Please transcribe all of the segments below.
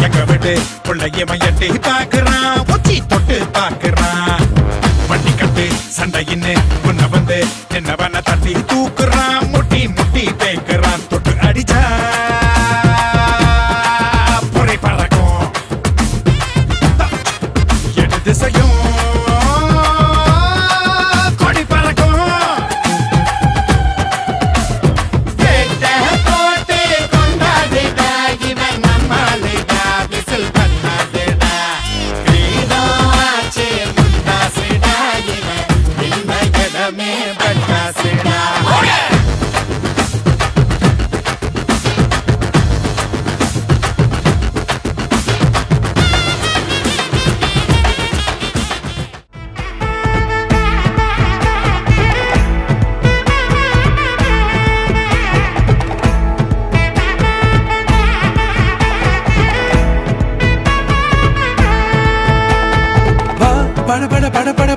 எங்க விட்டு பிள்ளையவன் எட்டி பாக்குறான் உச்சி தொட்டு பாக்குறான் வண்டி கட்டு சண்டையின்னு முன்ன வந்து என்னவன தட்டி தூக்குறான் முட்டி முட்டி பேக்குறான் தொட்டு அடிச்சா பொறை பறக்கும் எடு திசையும்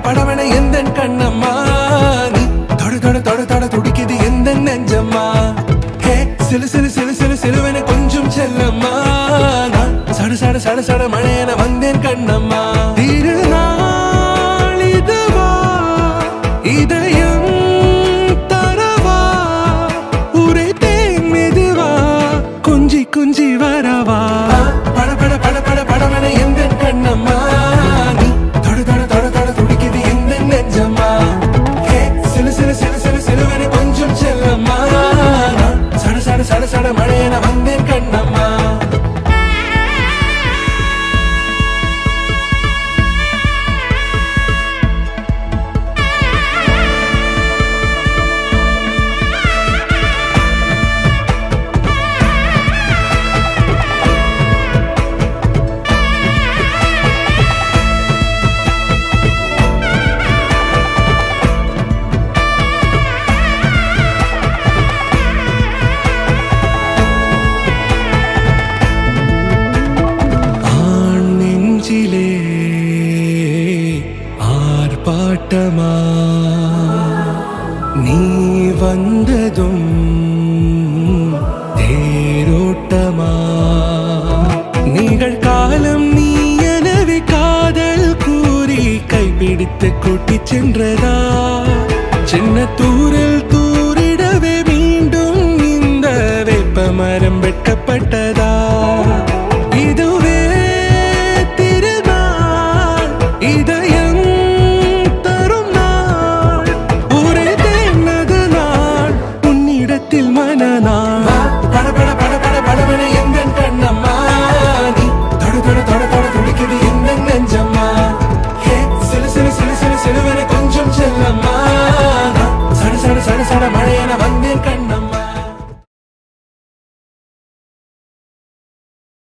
படவன எந்த கண்ணம்மா நீ தொட தொட தொட தொட துடிக்குது எந்த நெஞ்சம்மா ஹே சிலு சிலு சிலு சிலு சிலுவன கொஞ்சம் செல்லம்மா நான் சட சட சட சட மழையன வந்தேன் கண்ணம்மா திருநாள் இதுவா இதயம் தரவா உரைத்தேன் மெதுவா குஞ்சி குஞ்சி வரவா பட பட பட பட படவன எந்த கண்ணம்மா சட சட மழையன வந்தேன் கண்ணம்மா ஆர்ப்பாட்டமா நீ வந்ததும் தேரோட்டமா நிகழ்காலம் நீ எனவே காதல் கூறி கைப்பிடித்து கூட்டி சென்றதா சின்ன தூரல்